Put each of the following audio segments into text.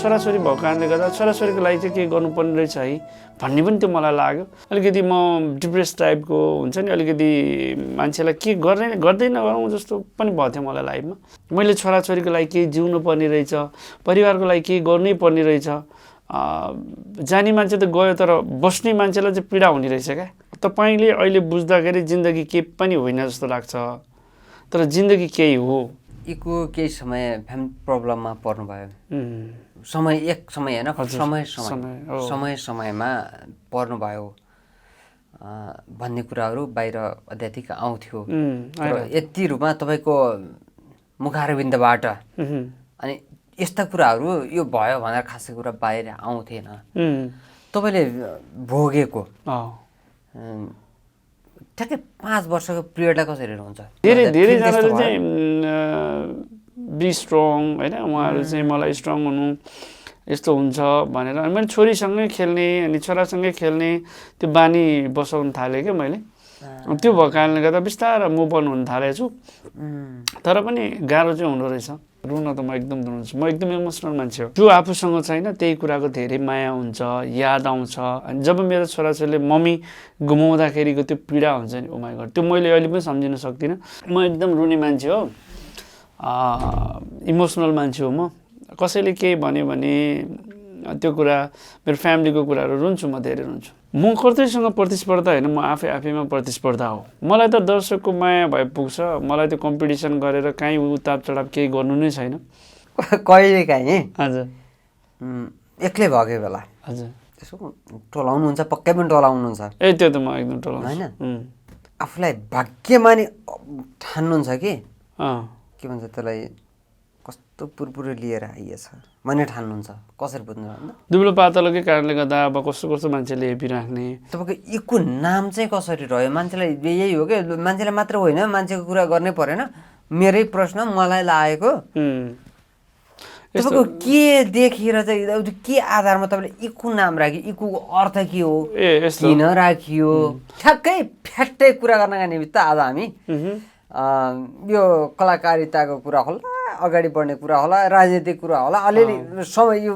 छोराछोरी भएको कारणले गर्दा छोराछोरीको लागि चाहिँ के गर्नुपर्ने रहेछ है भन्ने पनि त्यो मलाई लाग्यो। अलिकति म डिप्रेस टाइपको हुन्छ नि, अलिकति मान्छेलाई के गर्दै नगरौँ जस्तो पनि भएको थियो मलाई लाइफमा। मैले छोराछोरीको लागि केही जिउनु पर्ने रहेछ, परिवारको लागि केही गर्नै पर्ने रहेछ। जाने मान्छे त गयो, तर बस्ने मान्छेलाई चाहिँ पीडा हुने रहेछ क्या। तपाईँले अहिले बुझ्दाखेरि जिन्दगी केही पनि होइन जस्तो लाग्छ, तर जिन्दगी केही हो। यीको केही समय फ्यामिली प्रब्लममा पर्नुभयो, एक समय होइन समयमा पर्नुभयो भन्ने कुराहरू बाहिर अत्याधिक आउँथ्यो। यति रूपमा तपाईँको मुखारविन्दबाट अनि यस्ता कुराहरू यो भयो भनेर खासै कुरा बाहिर आउँथेन। तपाईँले भोगेको ठ्याक्कै 5 वर्षको पिरियडलाई कसरी हेर्नुहुन्छ? धेरैजनाले चाहिँ बी स्ट्रङ होइन, उहाँहरू चाहिँ मलाई स्ट्रङ हुनु यस्तो हुन्छ भनेर अनि मैले छोरीसँगै खेल्ने अनि छोरासँगै खेल्ने त्यो बानी बसाउनु थालेँ क्या मैले। त्यो भएको कारणले गर्दा बिस्तारै मुभ अन हुन थालेको छु। तर पनि गाह्रो चाहिँ हुँदो रहेछ। रुन त म एकदम रुन्छु, म एकदम इमोसनल मान्छे हो। जो आफूसँग छैन त्यही कुराको धेरै माया हुन्छ, याद आउँछ। अनि जब मेरो छोराछोरीले मम्मी गुमाउँदाखेरिको त्यो पीडा हुन्छ नि, ओ माय गॉड, त्यो मैले अहिले पनि सम्झिन सक्दिनँ। म एकदम रुने मान्छे हो, इमोसनल मान्छे हो म। कसैले केही भन्यो भने त्यो कुरा, मेरो फ्यामिलीको कुराहरू रुन्छु, म धेरै रुन्छु। म कसैसँग प्रतिस्पर्धा होइन, म आफैमा प्रतिस्पर्धा हो। मलाई त दर्शकको माया भए पुग्छ, मलाई त्यो कम्पिटिसन गरेर काहीँ उताप चढाप केही गर्नु नै छैन। कहिले काहीँ हजुर एक्लै भएको बेला हजुर त्यसो टोलाउनुहुन्छ, पक्कै पनि टोलाउनुहुन्छ। त्यो त म एकदम टोलाउँछु होइन। आफूलाई भाग्यमानी ठान्नुहुन्छ कि के भन्छ त्यसलाई, कस्तो पुरपुरो लिएर आइएछ भन्ने ठान्नुहुन्छ, कसरी बुझ्नु भन्दा? दुब्लो पातलोकै कारणले गर्दा अब कस्तो मान्छेले हेपिराख्ने। तपाईँको यीको नाम चाहिँ कसरी रह्यो? मान्छेलाई यही हो कि, मान्छेलाई मात्र होइन, मान्छेको कुरा गर्नै परेन। मेरै प्रश्न मलाई लागेको, तपाईँको के देखेर चाहिँ, के आधारमा तपाईँले यीको नाम राख्यो, यीको अर्थ के हो, किन राखियो, ठ्याक्कै फ्याट्टै कुरा गर्नका निमित्त आज हामी यो कलाकारिताको कुरा होला, अगाडि बढ्ने कुरा होला, राजनीतिक कुरा होला, अलिअलि समय यो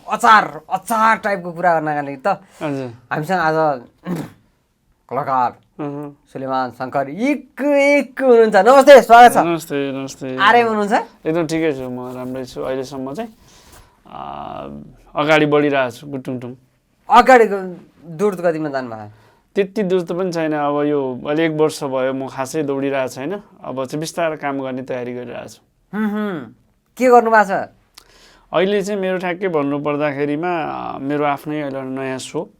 अचार टाइपको कुरा गर्नका निमित्त हामीसँग आज कलाकार सुलेमान शङ्कर यीक हुनुहुन्छ। नमस्ते, स्वागत छ। नमस्ते नमस्ते। आराम हुनुहुन्छ? एकदम ठिकै छु, म राम्रै छु। अहिलेसम्म चाहिँ अगाडि बढिरहेको छु गुटुङटुङ। अगाडिको दूर कतिमा जानुभयो? त्यति दूर त पनि छैन। अब यो अहिले 1 वर्ष भयो म खासै दौडिरहेको छैन। अब चाहिँ बिस्तारै काम गर्ने तयारी गरिरहेको छु। के गर्नुभएको छ अहिले चाहिँ? मेरो ठ्याक्कै भन्नु पर्दाखेरिमा मेरो आफ्नै अहिले नयाँ सो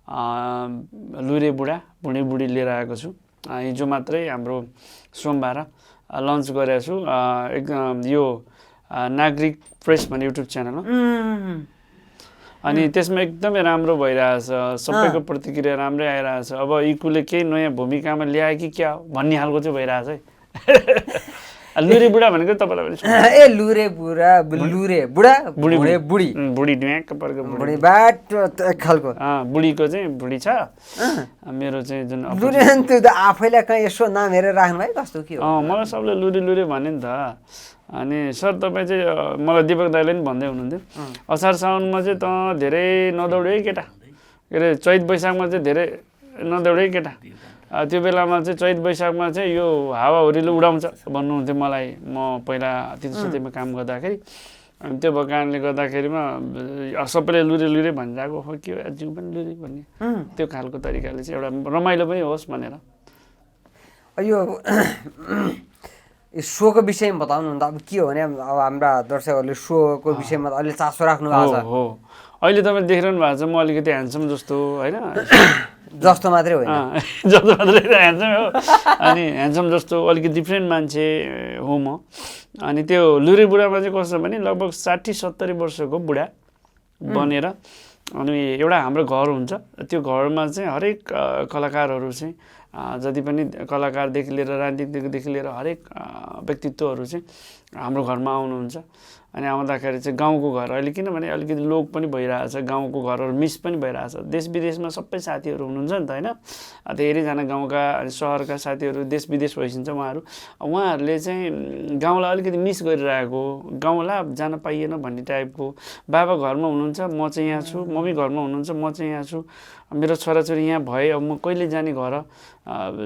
लुरे बुढा बुढी बुढी लिएर आएको छु। हिजो मात्रै हाम्रो सोमबार लन्च गरेको छु। एकदम यो नागरिक प्रेस भन्ने युट्युब च्यानल हो, अनि त्यसमा एकदमै राम्रो भइरहेछ, सबैको प्रतिक्रिया राम्रै आइरहेछ। अब यीकुले केही नयाँ भूमिकामा ल्यायो कि क्या भन्ने खालको चाहिँ भइरहेछ है। लुरे बुढा भनेको तपाईँलाई ए लुरे बुढा, लुरे बुढा, बुढी बुढी बुढी ड्याक पर्को बुढी बाट खालको बुढीको चाहिँ बुढी छ। मेरो चाहिँ जुन लुरे त्यो त आफैलाई कहीँ यसो नाम हेरेर राख्नु है, कस्तो के हो? मलाई सबले लुरे लुरे भन्यो नि त। अनि सर तपाईँ चाहिँ मलाई दिपक दाइले पनि भन्दै हुनुहुन्थ्यो, असार साउनमा चाहिँ त धेरै नदौड्यो है केटा, के अरे चैत वैशाखमा चाहिँ धेरै नदौड्यो है केटा, त्यो बेलामा चाहिँ चैत वैशाखमा चाहिँ यो हावाहुरीले उडाउँछ भन्नुहुन्थ्यो मलाई। म पहिला तिनसुतेमा काम गर्दाखेरि, अनि त्यो भएको कारणले गर्दाखेरिमा सबैले लुरे लुरे भनिरहेको हो, के हो जिउ पनि लुरे भन्ने त्यो खालको तरिकाले चाहिँ एउटा रमाइलो पनि होस् भनेर। यो सोको विषयमा बताउनु त, अब के हो भने अब हाम्रा दर्शकहरूले सोको विषयमा अलि चासो राख्नु भएको छ। हो अहिले तपाईँले देखिरहनु भएको छ म अलिकति ह्यान्डसम जस्तो होइन, जस्तो मात्रै होइन, जस्तो मात्रै ह्यान्डसम हो। अनि ह्यान्डसम जस्तो अलिकति डिफ्रेन्ट मान्छे हो म। अनि त्यो लुरे बुढामा चाहिँ कस्तो भने लगभग 60-70 वर्षको बुढा बनेर, अनि एउटा हाम्रो घर हुन्छ, त्यो घरमा चाहिँ हरेक कलाकारहरू चाहिँ जति पनि कलाकारदेखि लिएर राजनीतिकदेखि लिएर हरेक व्यक्तित्वहरू चाहिँ हाम्रो घरमा आउनुहुन्छ। अनि आउँदाखेरि चाहिँ गाउँको घर अहिले किनभने अलिकति लोक पनि भइरहेछ, गाउँको घरहरू मिस पनि भइरहेछ। देश विदेशमा सबै साथीहरू हुनुहुन्छ नि त होइन, धेरैजना गाउँका अनि सहरका साथीहरू देश विदेश भइसक्छ उहाँहरूले चाहिँ गाउँलाई अलिकति मिस गरिरहेको, गाउँलाई जान पाइएन भन्ने टाइपको। बाबा घरमा हुनुहुन्छ, म चाहिँ यहाँ छु, मम्मी घरमा हुनुहुन्छ, म चाहिँ यहाँ छु, मेरो छोराछोरी यहाँ भए अब म कहिले जाने घर,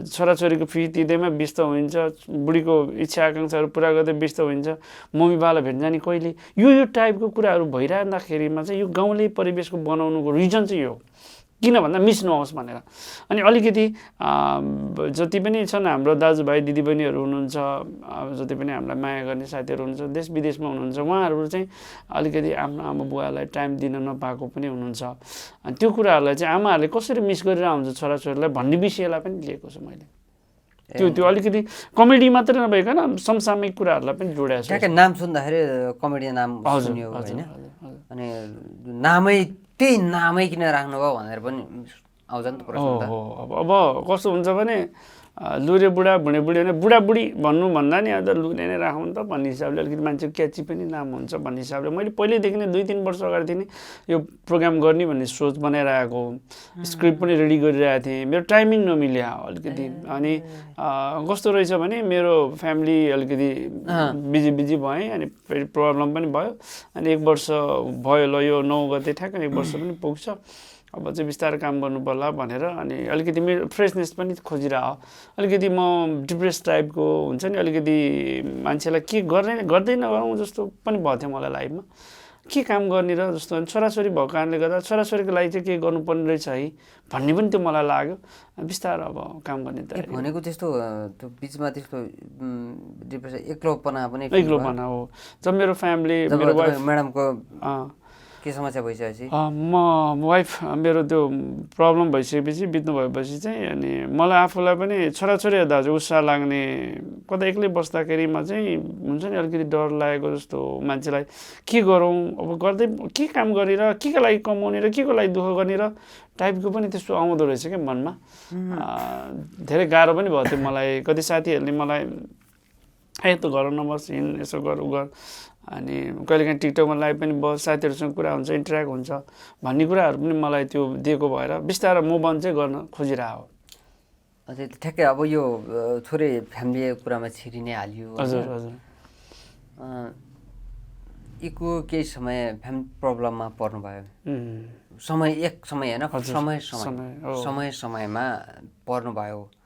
छोराछोरीको फी तिर्दैमा व्यस्त हुन्छ, बुढीको इच्छा आकाङ्क्षाहरू पुरा गर्दै व्यस्त हुन्छ, मम्मी बाबालाई भेट्न जाने कहिले, यो टाइपको कुराहरू भइरहँदाखेरिमा चाहिँ यो गाउँले परिवेशको बनाउनुको रिजन चाहिँ यो किन भन्दा मिस नहोस् भनेर। अनि अलिकति जति पनि छन् हाम्रो दाजुभाइ दिदीबहिनीहरू हुनुहुन्छ, जति पनि हामीलाई माया गर्ने साथीहरू हुनुहुन्छ, देश विदेशमा हुनुहुन्छ, उहाँहरू चाहिँ अलिकति आफ्नो आमा बुवालाई टाइम दिन नपाएको पनि हुनुहुन्छ। अनि त्यो कुराहरूलाई चाहिँ आमाहरूले कसरी मिस गरेर हुन्छ छोराछोरीलाई भन्ने विषयलाई पनि लिएको छु मैले। त्यो अलिकति कमेडी मात्रै नभइकन समसामयिक कुराहरूलाई पनि जोडेको छ। नाम सुन्दाखेरि कमेडी नाम सुन्यो होइन, अनि नामै त्यही नामै किन राख्नुभयो भनेर पनि आउँछ नि त प्रश्न। अब कस्तो हुन्छ भने लुरे बुढा भुँडे बुढी भने बुढाबुढी भन्नु भन्दा नि अन्त लुरे नै राखौँ त भन्ने हिसाबले अलिकति मान्छेको क्याची पनि नाम हुन्छ भन्ने हिसाबले मैले पहिल्यैदेखि नै 2-3 वर्ष अगाडिदेखि नै यो प्रोग्राम गर्ने भन्ने सोच बनाइरहेको, स्क्रिप्ट पनि रेडी गरिरहेको थिएँ। मेरो टाइमिङ नमिल्यो अलिकति, अनि कस्तो रहेछ भने मेरो फ्यामिली अलिकति बिजी भएँ, अनि फेरि प्रब्लम पनि भयो। अनि 1 वर्ष भयो ल यो 9 गते ठ्याक्क 1 वर्ष पनि पुग्छ, अब चाहिँ बिस्तारै काम गर्नु पर्ला भनेर अनि अलिकति मेरो फ्रेसनेस पनि खोजिरहेको। अलिकति म डिप्रेस टाइपको हुन्छ नि, अलिकति मान्छेलाई के गर्दै नगरौँ जस्तो पनि भएको थियो मलाई लाइफमा, के काम गर्ने र जस्तो। छोराछोरी भएको कारणले गर्दा छोराछोरीको लागि चाहिँ के गर्नुपर्ने रहेछ है भन्ने पनि त्यो मलाई लाग्यो। बिस्तारै अब काम गर्ने त भनेको त्यस्तो त्यो बिचमा त्यस्तो डिप्रेस एक्लोपना हो। जब मेरो फ्यामिली मेरो वाइफ म्याडमको के समस्या भइसकेपछि म वाइफ मेरो त्यो प्रब्लम भइसकेपछि बित्नु भएपछि चाहिँ अनि मलाई आफूलाई पनि छोराछोरी हेर्दा चाहिँ उत्साह लाग्ने, कता एक्लै बस्दाखेरिमा चाहिँ हुन्छ नि अलिकति डर लागेको जस्तो, मान्छेलाई के गरौँ अब गर्दै के काम गरेर के को लागि कमाउने र के को लागि दुःख गर्ने र टाइपको पनि त्यस्तो आउँदो रहेछ क्या मनमा। धेरै गाह्रो पनि भयो थियो मलाई। कति साथीहरूले मलाई त घर नबस्, हिँड, यसो गर उ गर, अनि कहिलेकाहीँ टिकटकमा लाइभ पनि बस, साथीहरूसँग कुरा हुन्छ, इन्टरेक्ट हुन्छ भन्ने कुराहरू पनि मलाई त्यो दिएको भएर बिस्तारै मुभ अन चाहिँ गर्न खोजिरहेको। हजुर ठ्याक्कै अब यो थोरै फ्यामिली कुरामा छिरि नै हाल्यो। हजुर हजुर यीको केही समय फ्यामिली प्रब्लममा पर्नुभयो, एक समय होइन समयमा पर्नुभयो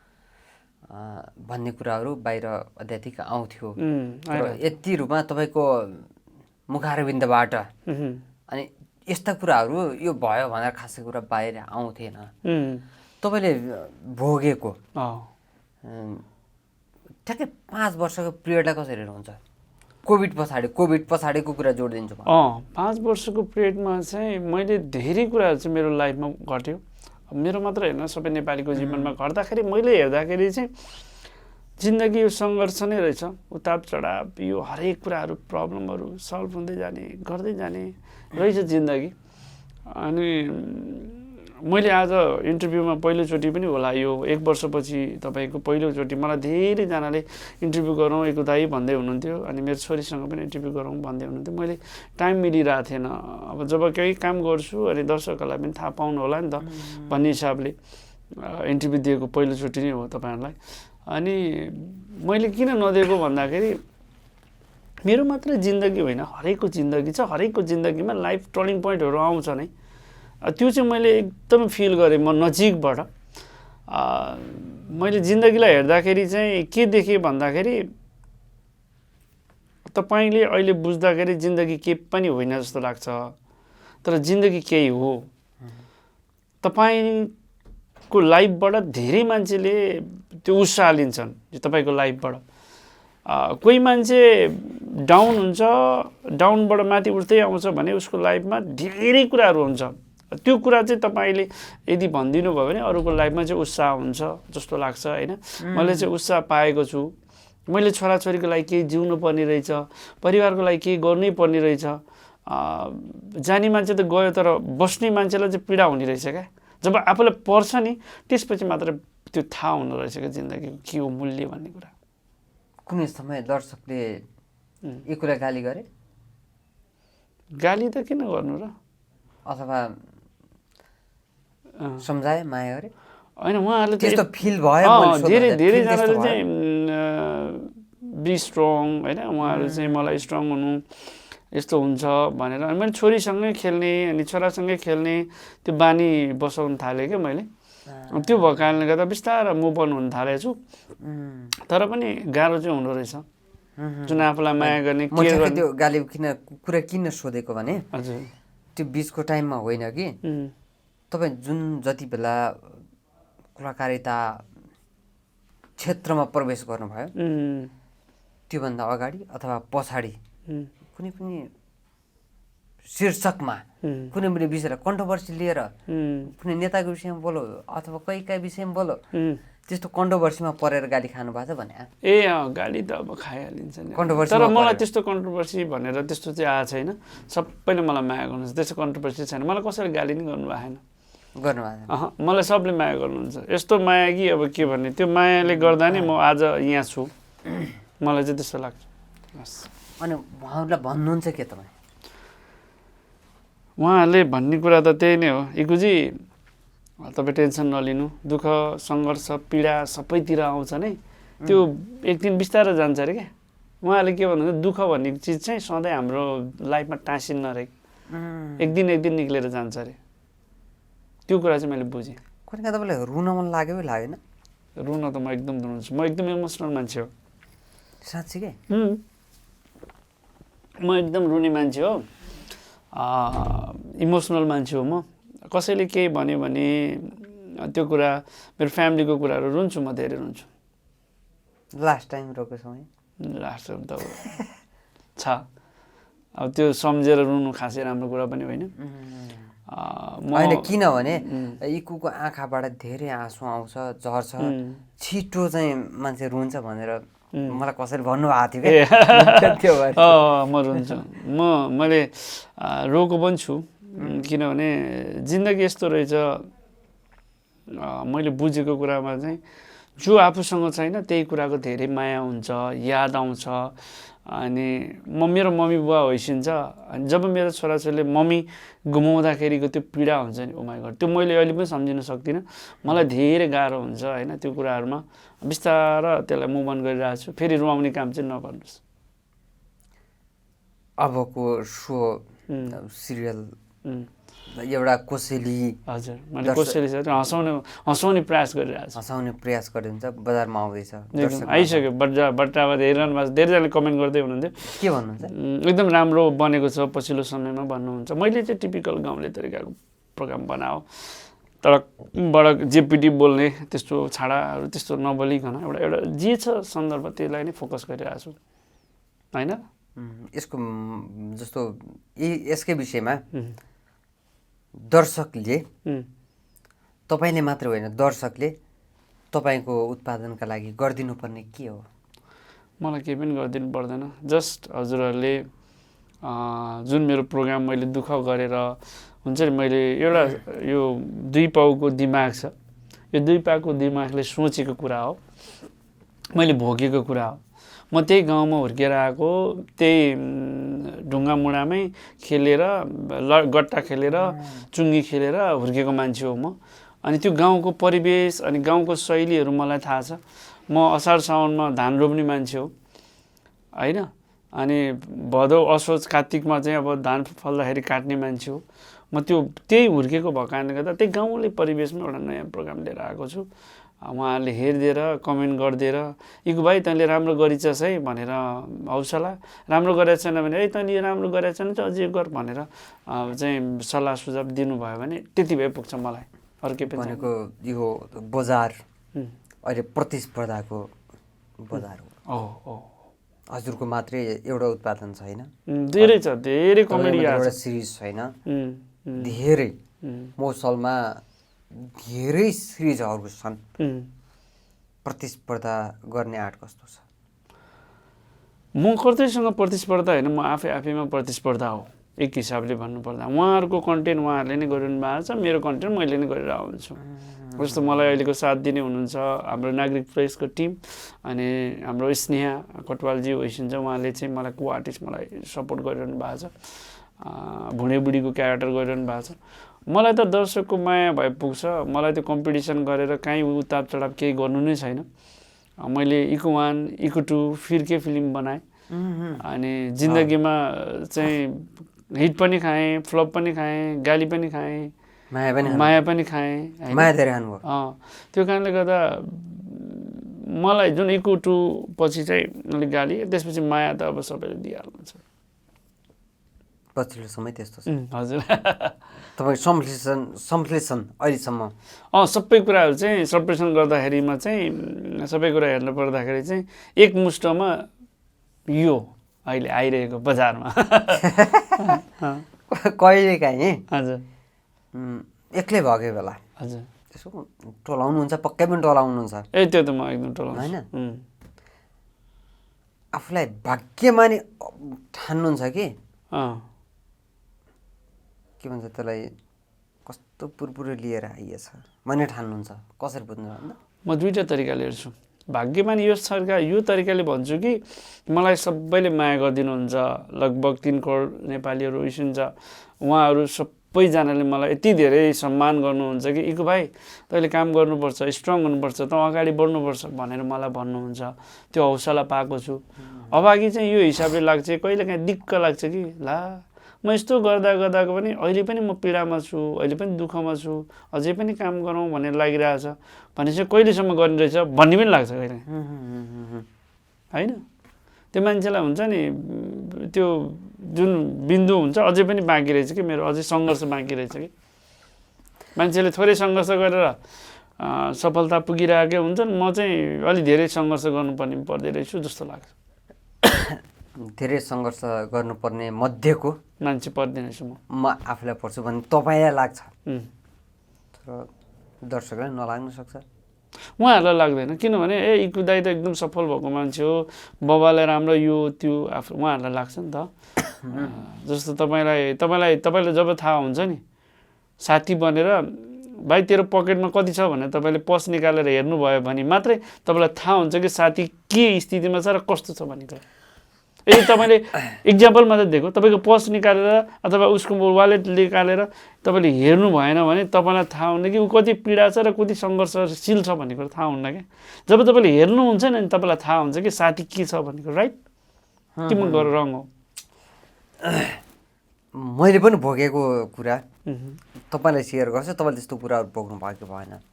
भन्ने कुराहरू बाहिर अत्याधिक आउँथ्यो। यति रूपमा तपाईँको मुखारविन्दबाट अनि यस्ता कुराहरू यो भयो भनेर खासै कुरा बाहिर आउँथेन। तपाईँले भोगेको ठ्याक्कै 5 वर्षको पिरियडलाई कसरी हुन्छ? कोभिड पछाडिको कुरा जोडिदिन्छु। 5 वर्षको पिरियडमा चाहिँ मैले धेरै कुराहरू चाहिँ मेरो लाइफमा घट्यो। मेरो मात्र होइन, सबै नेपालीको जीवनमा घट्दाखेरि मैले हेर्दाखेरि चाहिँ जिन्दगी यो सङ्घर्ष नै रहेछ, उताप चढाव, यो हरेक कुराहरू प्रब्लमहरू सल्भ हुँदै जाने गर्दै जाने रहेछ जिन्दगी। अनि मैले आज इन्टरभ्यूमा पहिलोचोटि पनि होला यो 1 वर्षपछि तपाईँको पहिलोचोटि मलाई धेरैजनाले इन्टरभ्यू गरौँ एक दाई भन्दै हुनुहुन्थ्यो, अनि मेरो छोरीसँग पनि इन्टरभ्यू गरौँ भन्दै हुनुहुन्थ्यो। मैले टाइम मिलिरहेको थिएन। अब जब केही काम गर्छु अनि दर्शकहरूलाई पनि थाहा पाउनु होला नि त भन्ने हिसाबले इन्टरभ्यू दिएको पहिलोचोटि नै हो तपाईँहरूलाई। अनि मैले किन नदिएको भन्दाखेरि मेरो मात्र जिन्दगी होइन, हरेकको जिन्दगी छ, हरेकको जिन्दगीमा लाइफ टर्निङ पोइन्टहरू आउँछ नै। त्यो चाहिँ मैले एकदम फिल गरेँ म नजिकबाट। मैले जिन्दगीलाई हेर्दाखेरि चाहिँ के देखेँ भन्दाखेरि तपाईँले अहिले बुझ्दाखेरि जिन्दगी केही पनि होइन जस्तो लाग्छ, तर जिन्दगी केही हो। तपाईँको लाइफबाट धेरै मान्छेले त्यो उत्साह लिन्छन् तपाईँको लाइफबाट। कोही मान्छे डाउन हुन्छ, डाउनबाट माथि उठ्दै आउँछ भने उसको लाइफमा धेरै कुराहरू हुन्छ। त्यो कुरा चाहिँ तपाईँले यदि भनिदिनु भयो भने अरूको लाइफमा चाहिँ उत्साह हुन्छ जस्तो लाग्छ होइन। मैले चाहिँ उत्साह पाएको छु। मैले छोराछोरीको लागि केही जिउनु पर्ने रहेछ, परिवारको लागि केही गर्नै पर्ने रहेछ। जाने मान्छे त गयो, तर बस्ने मान्छेलाई चाहिँ पीडा हुने रहेछ क्या। जब आफूलाई पर्छ नि त्यसपछि मात्र त्यो थाहा हुनु रहेछ क्या जिन्दगीको के हो मूल्य भन्ने कुरा। कुनै समय दर्शकले एक कुरा गाली गरे गाली त किन गर्नु र, अथवा सम्झाए माया गरे होइन उहाँहरूले त्यस्तो फिल भयो धेरैजनाले चाहिँ बी स्ट्रङ होइन, उहाँहरू चाहिँ मलाई स्ट्रङ हुनु यस्तो हुन्छ भनेर अनि मैले छोरीसँगै खेल्ने अनि छोरासँगै खेल्ने त्यो बानी बसाउनु थालेँ क्या मैले। त्यो भएको कारणले गर्दा बिस्तारै मुभ अन हुन थालेको छु। तर पनि गाह्रो चाहिँ हुँदो रहेछ जुन आफूलाई माया गर्ने केयर गर्ने। त्यो गाली कुरा किन सोधेको भने हजुर त्यो बिचको टाइममा होइन कि तपाईँ जुन जति बेला कलाकारिता क्षेत्रमा प्रवेश गर्नुभयो त्योभन्दा अगाडि अथवा पछाडि कुनै पनि शीर्षकमा कुनै पनि विषयलाई कन्ट्रोभर्सी लिएर कुनै नेताको विषयमा बोलो अथवा कहीका विषयमा बोलो त्यस्तो कन्ट्रोभर्सीमा परेर गाली खानु भएको छ भने गाली त अब खाइहालिन्छ नि। कन्ट्रोभर्सी तर मलाई त्यस्तो कन्ट्रोभर्सी भनेर त्यस्तो चाहिँ आएको छैन। सबैले मलाई माया गर्नुहुन्छ, त्यस्तो कन्ट्रोभर्सी छैन। मलाई कसैले गाली नि गर्नुभएको छैन। मलाई सबले माया गर्नुहुन्छ। यस्तो माया कि अब के भन्ने, त्यो मायाले गर्दा नै म आज यहाँ छु, मलाई चाहिँ त्यस्तो लाग्छ। अनि उहाँहरूलाई भन्नुहुन्छ के तपाईँ? उहाँहरूले भन्ने कुरा त त्यही नै हो, इकुजी तपाईँ टेन्सन नलिनु, दुःख सङ्घर्ष पीडा सबैतिर आउँछ नै, त्यो एक दिन बिस्तारै जान्छ अरे क्या। उहाँहरूले के भन्नुहुन्छ, दुःख भन्ने चिज चाहिँ सधैँ हाम्रो लाइफमा टाँसिन्न अरे, एक दिन निक्लेर जान्छ अरे। त्यो कुरा चाहिँ मैले बुझेँ। कहिले काहीँ तपाईँलाई रुन मन लाग्यो कि लागेन? रुन त म एकदम रुन्छु, म एकदम इमोसनल मान्छे हो। साँच्चीकै? म एकदम रुने मान्छे हो, इमोसनल मान्छे हो म। कसैले केही भन्यो भने त्यो कुरा मेरो फ्यामिलीको कुराहरू रुन्छु, म धेरै रुन्छु। लास्ट टाइम रोएको समय? लास्ट टाइम त छ, अब त्यो सम्झेर रुनु खासै राम्रो कुरा पनि होइन। होइन, किनभने इकुको आँखाबाट धेरै आँसु आउँछ, झर्छ, छिटो चाहिँ मान्छे रुन्छ भनेर मलाई कसैले भन्नुभएको थियो क्या। म रुन्छु, मैले रोएको पनि छु, किनभने जिन्दगी यस्तो रहेछ। मैले बुझेको कुरामा चाहिँ जो आफूसँग छैन त्यही कुराको धेरै माया हुन्छ, याद आउँछ। अनि मेरो मम्मी बुवा होइसिन्छ, अनि जब मेरो छोराछोरीले मम्मी गुमाउँदाखेरिको त्यो पीडा हुन्छ नि, ओ माइ गॉड, त्यो मैले अहिले पनि सम्झिन सक्दिनँ। मलाई धेरै गाह्रो हुन्छ होइन त्यो कुराहरूमा। बिस्तारै त्यसलाई मुभ अन गरिरहेको छु। फेरि रुवाउने काम चाहिँ नगर्नुहोस्। अबको सो सिरियल एउटा कोसेली, हजुर मैले कोसेली हँसाउने प्रयास गरिरहेको छु। हँसाउने प्रयास गरिन्छ, बजारमा आउँदैछ, आइसक्यो। बट्टाबाद हेरिरहनु भएको छ, धेरैजनाले कमेन्ट गर्दै हुनुहुन्थ्यो के भन्नुहुन्छ, एकदम राम्रो बनेको छ पछिल्लो समयमा भन्नुहुन्छ। मैले चाहिँ टिपिकल गाउँले तरिकाको प्रोग्राम बनाऊ, तर बडा जेपिटी बोल्ने त्यस्तो छाडाहरू त्यस्तो नबोलिकन एउटा जे छ सन्दर्भ त्यसलाई नै फोकस गरिरहेको छु होइन। यसको जस्तो यसकै विषयमा दर्शकले, तपाईँले मात्र होइन दर्शकले तपाईँको उत्पादनका लागि गरिदिनु पर्ने के हो? मलाई केही पनि गरिदिनु पर्दैन। जस्ट हजुरहरूले जुन मेरो प्रोग्राम मैले दुःख गरेर हुन्छ नि, मैले एउटा यो दुई पाउको दिमाग छ, यो दुई पाउको दिमागले सोचेको कुरा हो, मैले भोगेको कुरा हो। म त्यही गाउँमा हुर्केर आएको, त्यही ढुङ्गा मुढामै खेलेर गट्टा खेलेर चुङ्गी खेलेर हुर्केको मान्छे हो म। अनि त्यो गाउँको परिवेश अनि गाउँको शैलीहरू मलाई थाहा छ। म असार साउनमा धान रोप्ने मान्छे हो होइन, अनि भदौ असोज कात्तिकमा चाहिँ अब धान फल्दाखेरि काट्ने मान्छे हो म। त्यही हुर्केको भएको कारणले गर्दा त्यही गाउँले परिवेशमा एउटा नयाँ प्रोग्राम लिएर आएको छु। उहाँहरूले हेरिदिएर कमेन्ट गरिदिएर इकु भाइ तैँले राम्रो गरिछस् है भनेर हौसला, राम्रो गरेको छैन भने है तैँले राम्रो गरेको छैन चाहिँ अझै गर भनेर चाहिँ सल्लाह सुझाव दिनुभयो भने त्यति भए पुग्छ मलाई। अर्कै पनि भनेको यो बजार अहिले प्रतिस्पर्धाको बजार हो। हजुरको मात्रै एउटा उत्पादन छैन, धेरै छ, धेरै कमेडी एउटा सिरिज छैन, धेरै मौसलमा धेरै सिरिजहरू छन्। प्रतिस्पर्धा गर्ने आँट कस्तो छ? म कसैसँग प्रतिस्पर्धा होइन, म आफैमा प्रतिस्पर्धा हो एक हिसाबले भन्नुपर्दा। उहाँहरूको कन्टेन्ट उहाँहरूले नै गरिरहनु भएको छ, मेरो कन्टेन्ट मैले नै गरिरहेको हुन्छु। जस्तो मलाई अहिलेको साथ दिने हुनुहुन्छ हाम्रो नागरिक प्रेसको टिम अनि हाम्रो स्नेहा कटवालजी होइसिन्छ उहाँले चाहिँ मलाई को आर्टिस्ट मलाई सपोर्ट गरिरहनु भएको छ भुँडे बुढीको क्यारेक्टर गरिरहनु भएको छ मलाई त दर्शकको माया भए पुग्छ मलाई त्यो कम्पिटिसन गरेर काहीँ उताप चढाप केही गर्नु नै छैन मैले इको 1 इको 2 फिर के फिल्म बनाएँ अनि जिन्दगीमा चाहिँ हिट पनि खाएँ फ्लप पनि खाएँ गाली पनि खाएँ माया पनि खाएँ त्यो कारणले गर्दा मलाई जुन इको 2 पछि चाहिँ अलिक गाली त्यसपछि माया त अब सबैले दिइहाल्नुहुन्छ पछिल्लो समय त्यस्तो छ हजुर तपाईँ सम्श्लेषण अहिलेसम्म सबै कुराहरू चाहिँ सम्प्रेषण गर्दाखेरिमा चाहिँ सबै कुरा हेर्नु पर्दाखेरि चाहिँ एकमुष्टमा यो अहिले आइरहेको बजारमा कहिले काहीँ हजुर एक्लै भएको बेला हजुर त्यसो टोलाउनुहुन्छ पक्कै पनि टोलाउनुहुन्छ त्यो त म एकदम टोलाउँछु होइन आफूलाई भाग्यमानी ठान्नुहुन्छ कि के भन्छ त्यसलाई कस्तो पुरपुरो लिएर आइएछ भन्ने ठान्नुहुन्छ कसरी बुझ्नु भन्दा म दुईटा तरिकाले हेर्छु भाग्यमानी यो तरिकाले भन्छु कि मलाई सबैले माया गरिदिनुहुन्छ लगभग 3 करोड नेपालीहरू इसिन्छ उहाँहरू सबैजनाले मलाई यति धेरै सम्मान गर्नुहुन्छ कि इको भाइ तैँले काम गर्नुपर्छ स्ट्रङ हुनुपर्छ तँ अगाडि बढ्नुपर्छ भनेर मलाई भन्नुहुन्छ त्यो हौसला पाएको छु अभागी चाहिँ यो हिसाबले लाग्छ कहिले काहीँ दिक्क लाग्छ कि ला म यस्तो गर्दाको पनि अहिले पनि म पीडामा छु अहिले पनि दुःखमा छु अझै पनि काम गरौँ भनेर लागिरहेछ भने चाहिँ कहिलेसम्म गर्ने रहेछ भन्ने पनि लाग्छ कहिले होइन त्यो मान्छेलाई हुन्छ नि त्यो जुन बिन्दु हुन्छ अझै पनि बाँकी रहेछ कि मेरो अझै सङ्घर्ष बाँकी रहेछ कि मान्छेले थोरै सङ्घर्ष गरेर सफलता पुगिरहेकै हुन्छन् म चाहिँ अलि धेरै सङ्घर्ष गर्नुपर्ने पर्दै रहेछु जस्तो लाग्छ धेरै सङ्घर्ष गर्नुपर्ने मध्येको मान्छे पर्दैन छु म आफूलाई पर्छु भन्ने तपाईँलाई लाग्छ तर दर्शकलाई नलाग्न सक्छ उहाँहरूलाई लाग्दैन किनभने इकु दाइ त एकदम सफल भएको मान्छे हो बाबालाई राम्रो यो त्यो आफू उहाँहरूलाई लाग्छ नि त जस्तो तपाईँलाई जब थाहा हुन्छ नि साथी बनेर भाइ तेरो पकेटमा कति छ भनेर तपाईँले पर्स निकालेर हेर्नुभयो भने मात्रै तपाईँलाई थाहा हुन्छ कि साथी के स्थितिमा छ र कस्तो छ भन्ने कुरा तपाईँले इक्जाम्पल मात्रै दिएको तपाईँको पर्स निकालेर अथवा उसको वालेट निकालेर तपाईँले हेर्नु भएन भने तपाईँलाई थाहा हुन्न कि ऊ कति पीडा छ र कति सङ्घर्षशील छ भन्ने कुरा थाहा हुन्न क्या जब तपाईँले हेर्नुहुन्छ नि तपाईँलाई थाहा हुन्छ कि साथी के छ भन्ने कुरा राइट के म गरेर रङ हो मैले पनि भोगेको कुरा तपाईँलाई सेयर गर्छु तपाईँले त्यस्तो कुराहरू भोग्नु भएको भएन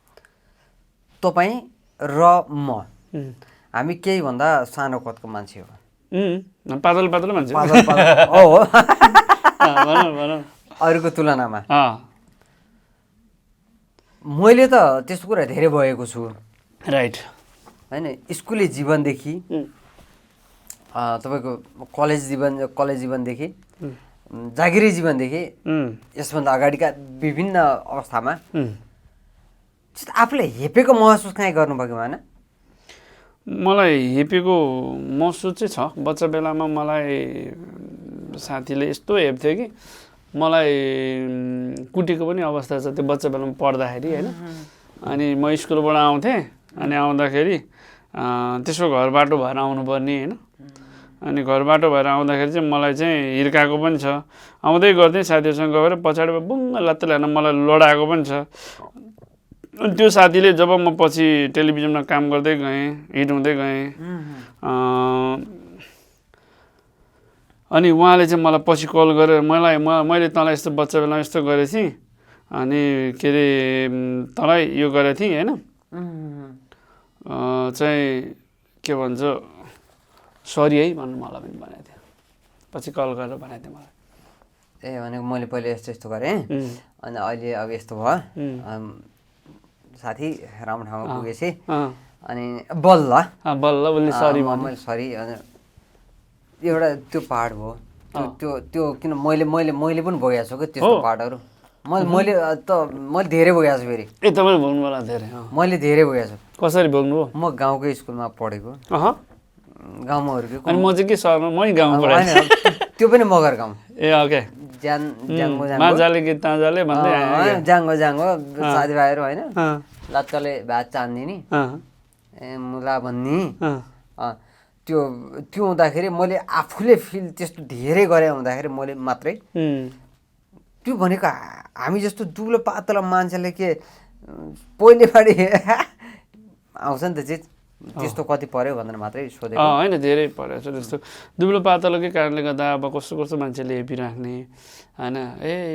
तपाईँ र म हामी केही भन्दा सानो कदको मान्छे हो पातलो मान्छे अरूको तुलनामा मैले त त्यस्तो कुरा धेरै भएको छु राइट होइन स्कुले जीवनदेखि तपाईँको कलेज जीवनदेखि जागिरी जीवनदेखि यसभन्दा अगाडिका विभिन्न अवस्थामा आफूले हेपेको महसुस कहीँ गर्नुभयो भएन मलाई हेपेको महसुस चाहिँ छ बच्चा बेलामा मलाई साथीले यस्तो हेप्थ्यो कि मलाई कुटेको पनि अवस्था छ त्यो बच्चा बेलामा पढ्दाखेरि होइन अनि म स्कुलबाट आउँथेँ अनि आउँदाखेरि त्यसको घर बाटो भएर आउनुपर्ने होइन अनि घर बाटो भएर आउँदाखेरि चाहिँ मलाई चाहिँ हिर्काएको पनि छ आउँदै गर्थेँ साथीहरूसँग गएर पछाडि बुङ्ग लात्ते ल्याएर मलाई लडाएको पनि छ अनि त्यो साथीले जब म पछि टेलिभिजनमा काम गर्दै गएँ हिट हुँदै गएँ अनि उहाँले चाहिँ मलाई पछि कल गरेर मैले तँलाई यस्तो बच्चा बेलामा यस्तो गरेको थिएँ अनि के अरे तँलाई यो गरेको थिएँ होइन चाहिँ के भन्छ सरी है भन्नु मलाई पनि भनेको थियो पछि कल गरेर भनेको थियो मलाई भनेको मैले पहिले यस्तो गरेँ अनि अहिले अब यस्तो भयो साथी राम्रो ठाउँमा पुगेपछि अनि बल्ल उसले सरी मैले सरी एउटा त्यो पार्ट भयो त्यो किन मैले पनि भोगेको छु कि त्यस्तो पार्टहरू मैले धेरै भोगेको छु फेरि तपाईँले भोग्नु होला धेरै मैले धेरै भोगेको छु कसरी भोग्नु हो म गाउँकै स्कुलमा पढेको गाउँमा हुर्केको अनि म चाहिँ के सहरमा मै गाउँमा पढेको त्यो पनि मगर गाउँ ए ओके माजाले गीत ताजाले भन्दै जाङ्गो जाङ्गो साथीभाइहरू होइन लत्कले भात चान्दिनी मुला भन्ने त्यो हुँदाखेरि मैले आफूले फिल त्यस्तो धेरै गरे हुँदाखेरि मैले मात्रै त्यो भनेको हामी जस्तो दुब्लो पातलो मान्छेले के पहिलेबाटै आउँछ नि त चिज त्यस्तो कति पर्यो भनेर मात्रै सोधेको होइन धेरै परेको छ त्यस्तो दुब्लो पातलोकै कारणले गर्दा अब कस्तो कस्तो मान्छेले हेपिराख्ने होइन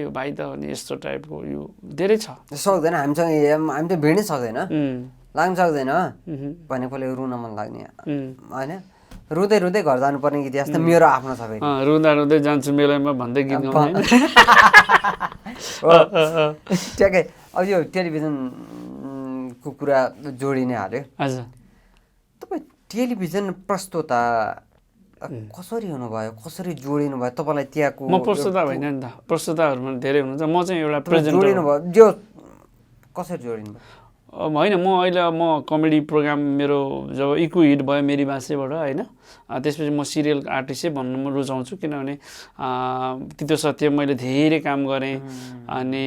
यो भाइ त भने यस्तो टाइपको यो धेरै छ सक्दैन हामीसँग हामी त भिड्नै सक्दैन लाग्न सक्दैन भनेकोले रुन मन लाग्ने होइन रुँदै रुँदै घर जानुपर्ने गीत जस्तो मेरो आफ्नो छ रुँदा रुँदै जान्छु मेलामा भन्दै गीत ठ्याक्कै अब यो टेलिभिजनको कुरा जोडिने हाल्यो हजुर तपाईँ टेलिभिजन प्रस्तोता कसरी हुनुभयो कसरी जोडिनु भयो तपाईँलाई त्यहाँको म प्रस्तोता होइन नि त प्रस्तोताहरूमा धेरै हुनुहुन्छ म चाहिँ एउटा प्रेजेन्टर जोडिनु भयो जो कसरी जोडिनु भयो होइन म कमेडी प्रोग्राम मेरो जब इक्वु हिट भयो मेरी भाषेबाट होइन त्यसपछि म सिरियल आर्टिस्टै भन्नु म रुचाउँछु किनभने तितो सत्य मैले धेरै काम गरेँ अनि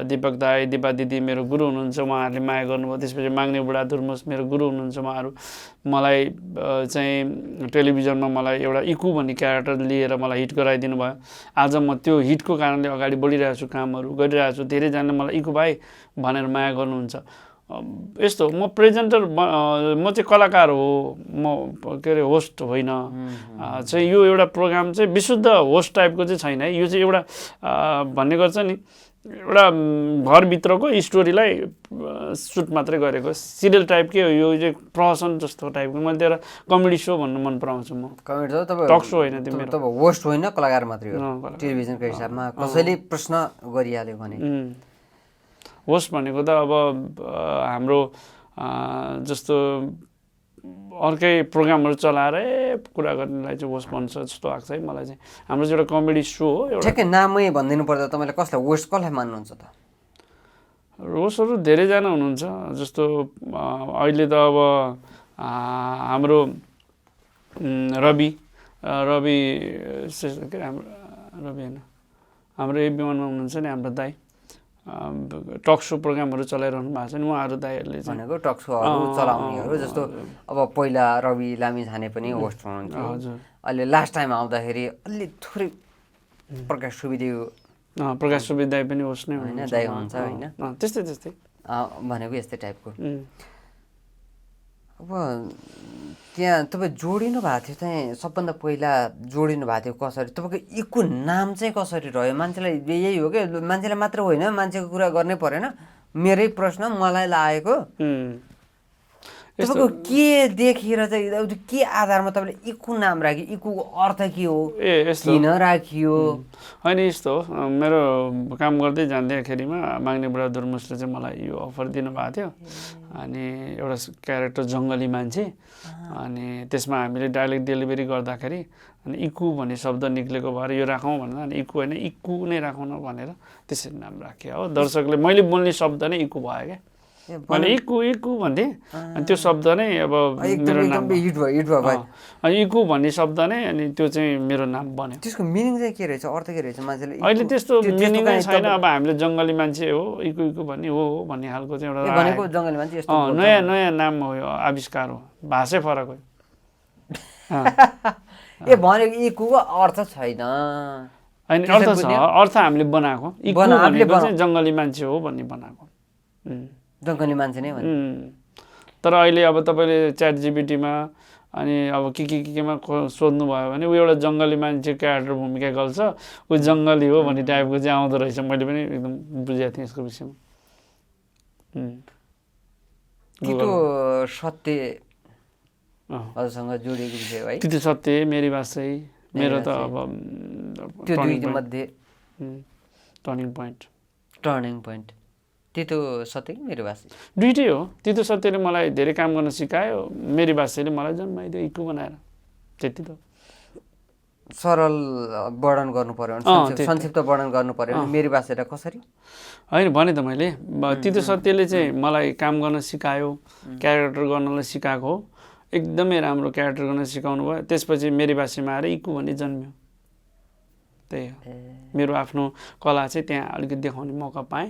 दीपक दाई दिपा दिदी मेरो गुरु हुनुहुन्छ उहाँहरूले माया गर्नुभयो त्यसपछि माग्ने बुढा दुर्मुस मेरो गुरु हुनुहुन्छ उहाँहरू मलाई चाहिँ टेलिभिजनमा मलाई एउटा इक्वु भन्ने क्यारेक्टर लिएर मलाई हिट गराइदिनु भयो आज म त्यो हिटको कारणले अगाडि बढिरहेको छु कामहरू गरिरहेको छु धेरैजनाले मलाई इक्वु भाइ भनेर माया गर्नुहुन्छ यस्तो म प्रेजेन्टर म चाहिँ कलाकार हो म के अरे होस्ट होइन चाहिँ यो एउटा प्रोग्राम चाहिँ विशुद्ध होस्ट टाइपको चाहिँ छैन है यो चाहिँ एउटा भन्ने गर्छ नि एउटा घरभित्रको स्टोरीलाई सुट मात्रै गरेको सिरियल टाइपकै हो यो चाहिँ प्रहसन जस्तो टाइपको मैले त्यो एउटा कमेडी सो भन्नु मन पराउँछु म कमेडी सो तपाईँ टक सो होइन त्यो मेरो तपाईँ होस्ट होइन कलाकार मात्रै हो टेलिभिजनको हिसाबमा कसैले प्रश्न गरिहाल्यो भने होस्ट भनेको त अब हाम्रो जस्तो अर्कै प्रोग्रामहरू चलाएर कुरा गर्नेलाई चाहिँ होस्ट भन्छ जस्तो लाग्छ है मलाई चाहिँ हाम्रो चाहिँ एउटा कमेडी सो हो एउटा ठ्याक्कै नामै भनिदिनु पर्दा तपाईँले कसलाई होस्ट कसलाई मान्नुहुन्छ त होस्टहरू धेरैजना हुनुहुन्छ जस्तो अहिले त अब हाम्रो रवि के अरे रवि होइन हाम्रो एबिवानमा हुनुहुन्छ नि हाम्रो दाइ टक सो प्रोग्रामहरू चलाइरहनु भएको छ नि उहाँहरू दाइहरूले भनेको टक सोहरू चलाउनेहरू जस्तो अब पहिला रवि लामिछाने पनि होस्ट हुनुहुन्थ्यो हजुर अहिले लास्ट टाइम आउँदाखेरि अलि थोरै प्रकाश सुवेदी दाइ पनि होस्ट नै होइन दाइ हुन्छ होइन त्यस्तै भनेको यस्तै टाइपको अब त्यहाँ तपाईँ जोडिनु भएको थियो चाहिँ सबभन्दा पहिला जोडिनु भएको थियो कसरी तपाईँको इक्वु नाम चाहिँ कसरी रह्यो मान्छेलाई यही हो क्या मान्छेलाई मात्र होइन मान्छेको कुरा गर्नै परेन मेरै प्रश्न मलाई लागेको तपाईँको के देखेर चाहिँ के आधारमा तपाईँले इक्वु नाम राख्यो इक्वुको अर्थ के हो किन राखियो होइन यस्तो हो मेरो काम गर्दै जाँदैखेरिमा माग्ने बुढा दुर्मुसले चाहिँ मलाई यो अफर दिनुभएको थियो अनि एउटा क्यारेक्टर जङ्गली मान्छे अनि त्यसमा हामीले डाइलेक्ट डेलिभरी गर्दाखेरि अनि इक्वु भन्ने शब्द निक्लेको भएर यो राखौँ भनेर अनि इक्वु होइन इक्वु नै राखौँ न भनेर त्यसरी नाम राखेँ हो दर्शकले मैले बोल्ने शब्द नै इक्वु भयो क्या मैले इक्वु भन्थेँ अनि त्यो शब्द नै अब मेरो नाम अनि इक्वु भन्ने शब्द नै अनि त्यो चाहिँ मेरो नाम बन्यो त्यसको मिनिङ चाहिँ के रहेछ अर्थ के रहेछ मान्छेले अहिले त्यस्तो मिनिङ नै छैन अब हामीले जङ्गली मान्छे हो इक्वु भन्ने हो भन्ने खालको चाहिँ एउटा भनेको जङ्गली मान्छे यस्तो नयाँ नाम हो यो आविष्कार हो भाषै फरक हो भनेको इक्वुको अर्थ छैन होइन अर्थ छ अर्थ हामीले बनाएको इक्वु भनेको चाहिँ जङ्गली मान्छे हो भन्ने बनाएको जङ्गली मान्छे नै तर अहिले अब तपाईँले च्याट जिपिटीमा अनि अब केमा सोध्नु भयो भने ऊ एउटा जङ्गली मान्छे क्यारेक्टर भूमिका गर्छ ऊ जङ्गली हो भन्ने टाइपको चाहिँ आउँदो रहेछ मैले पनि एकदम बुझेको थिएँ यसको विषयमा तितो सत्य हजुरसँग जोडिएको विषय है तितो सत्य मेरी भाषै मेरो त अब त्यो दुईमध्ये टर्निङ पोइन्ट तितो सत्य कि मेरी भाषा दुइटै हो तितो सत्यले मलाई धेरै काम गर्न सिकायो मेरी भाषाले मलाई जन्माइदियो इक्वु बनाएर त्यति त सरल वर्णन गर्नु पर्यो भने संक्षिप्त वर्णन गर्नु पर्यो भने मेरी भाषालाई कसरी होइन भने त मैले तितो सत्यले चाहिँ मलाई काम गर्न सिकायो क्यारेक्टर गर्नलाई सिकाएको हो एकदमै राम्रो क्यारेक्टर गर्न सिकाउनु भयो त्यसपछि मेरी भाषामा आएर इक्वु भन्ने जन्मियो त्यही हो मेरो आफ्नो कला चाहिँ त्यहाँ अलिकति देखाउने मौका पाएँ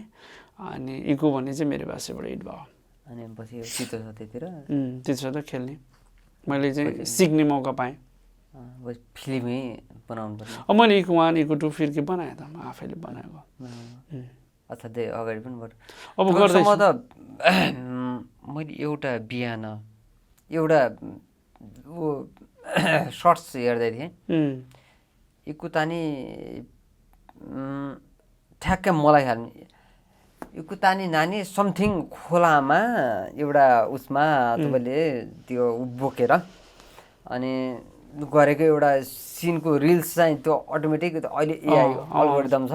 अनि इको भन्ने चाहिँ मेरो भाषाबाट हिट भयो अनि पछि चितो छ त्यतिर चितो छ त खेल्ने मैले चाहिँ सिक्ने मौका पाएँ फिल्मै बनाउनु पर्ने अब मैले इको 1 इको 2 फिर्के बनाएँ त म आफैले बनाएको असाध्यै अगाडि पनि अब गर्दैछु त मैले एउटा बिहान एउटा सर्ट्स हेर्दै थिएँ इकुतानी ठ्याक्कै मलाई खाने इकुतानी नानी समथिङ खोलामा एउटा उसमा तपाईँले त्यो बोकेर अनि गरेको एउटा सिनको रिल्स चाहिँ त्यो अटोमेटिक अहिले एआई अल्गोरिदम छ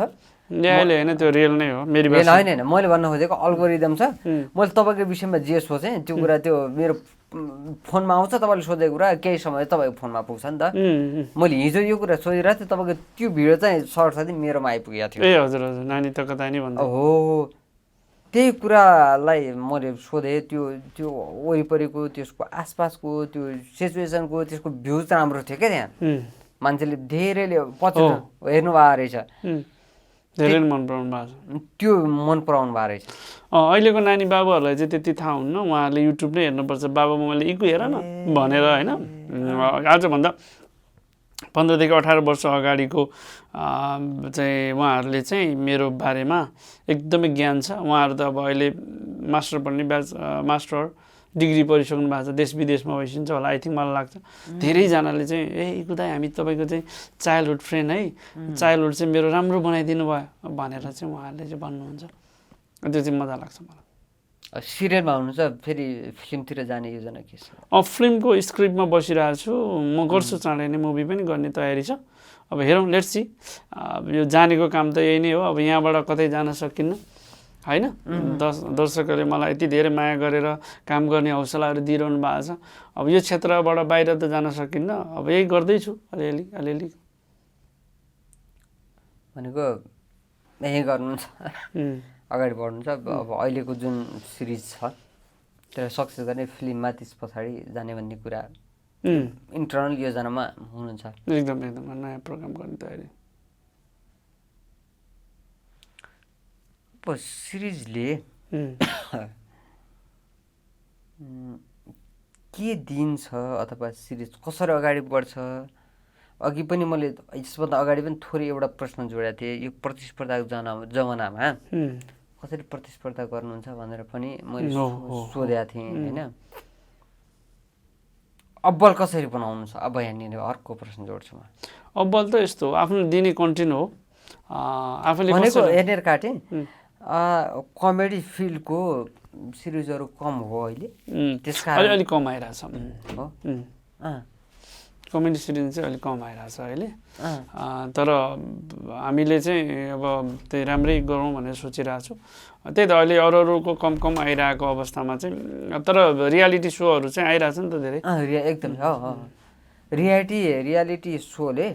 अहिले होइन त्यो रियल नै हो मेरो होइन मैले भन्न खोजेको अल्गोरिदम छ मैले तपाईँको विषयमा जे सोचेँ त्यो कुरा त्यो मेरो फोनमा आउँछ तपाईँले सोधेको कुरा केही समय तपाईँको फोनमा पुग्छ नि त मैले हिजो यो कुरा सोधिरहेको थिएँ तपाईँको त्यो भिडियो चाहिँ सर्टसाथै मेरोमा आइपुगेको थियो ए हजुर हजुर नानी त कता नि भन्दा हो त्यही कुरालाई मैले सोधेँ त्यो त्यो वरिपरिको त्यसको आसपासको त्यो सिचुएसनको त्यसको भ्युज राम्रो थियो क्या त्यहाँ मान्छेले धेरैले पछि हेर्नु भएको रहेछ धेरै मन पराउनु भएको छ त्यो मन पराउनु भएको रहेछ अहिलेको नानी बाबुहरूलाई चाहिँ त्यति थाहा हुन्न उहाँहरूले युट्युब नै हेर्नुपर्छ बाबा मैले इको हेर न भनेर होइन आजभन्दा 15 देखि 18 वर्ष अगाडिको चाहिँ उहाँहरूले चाहिँ मेरो बारेमा एकदमै ज्ञान छ उहाँहरू त अब अहिले मास्टर पढ्ने मास्टर डिग्री पढिसक्नु भएको छ देश विदेशमा भइसकिन्छ होला आई थिङ्क मलाई लाग्छ धेरैजनाले चाहिँ इको दाइ हामी तपाईँको चाहिँ चाइल्डहुड फ्रेन्ड है चाइल्डहुड चाहिँ मेरो राम्रो बनाइदिनु भयो भनेर चाहिँ उहाँहरूले चाहिँ भन्नुहुन्छ त्यो चाहिँ मजा लाग्छ मलाई सिरियलमा हुनुहुन्छ फेरि फिल्मतिर जाने योजना के छ फिल्मको स्क्रिप्टमा बसिरहेको छु म गर्छु चाँडै नै मुभी पनि गर्ने तयारी छ अब हेरौँ लेट्स सी यो जानेको काम त यही नै हो अब यहाँबाट कतै जान सकिन्न होइन दर्शकहरूले मलाई यति धेरै माया गरेर काम गर्ने हौसलाहरू दिइरहनु भएको छ अब यो क्षेत्रबाट बाहिर त जान सकिन्न अब यही गर्दैछु अलिअलि भनेको यही गर्नुहुन्छ अगाडि बढ्नुहुन्छ अब अहिलेको जुन सिरिज छ त्यसलाई सक्सेस गर्ने फिल्ममा त्यस पछाडि जाने भन्ने कुरा इन्टरनल योजनामा हुनुहुन्छ एकदम नयाँ प्रोग्राम गर्ने तयारी सिरिजले के दिन्छ अथवा सिरिज कसरी अगाडि बढ्छ अघि पनि मैले यसभन्दा अगाडि पनि थोरै एउटा प्रश्न जोडेको थिएँ यो प्रतिस्पर्धाको जमानामा कसरी प्रतिस्पर्धा गर्नुहुन्छ भनेर पनि मैले सोधेको थिएँ होइन अब्बल कसरी बनाउनु छ अब यहाँनिर अर्को प्रश्न जोड्छु म अब्बल त यस्तो आफ्नो दिने कन्टेन्ट हो आफूले भनेको हेर्नेर काटेँ कमेडी फिल्डको सिरिजहरू कम हो अहिले त्यस कारण अलिक कम आइरहेछ हो कमेडी सिरिज चाहिँ अलिक कम आइरहेछ अहिले तर हामीले चाहिँ अब त्यही राम्रै गरौँ भनेर सोचिरहेको छु त्यही त अहिले अरूको कम आइरहेको अवस्थामा चाहिँ तर रियालिटी सोहरू चाहिँ आइरहेछ नि त धेरै एकदम रियालिटी सोले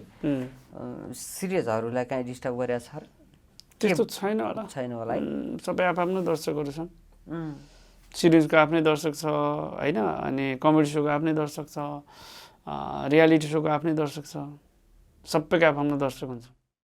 सिरिजहरूलाई काहीँ डिस्टर्ब गरेको छ त्यस्तो छैन होला सबै आफ्नो दर्शकहरू छन् सिरिजको आफ्नै दर्शक छ होइन अनि कमेडी सोको आफ्नै दर्शक छ रियालिटी सोको आफ्नै दर्शक छ सबैको आफ्नो दर्शक हुन्छ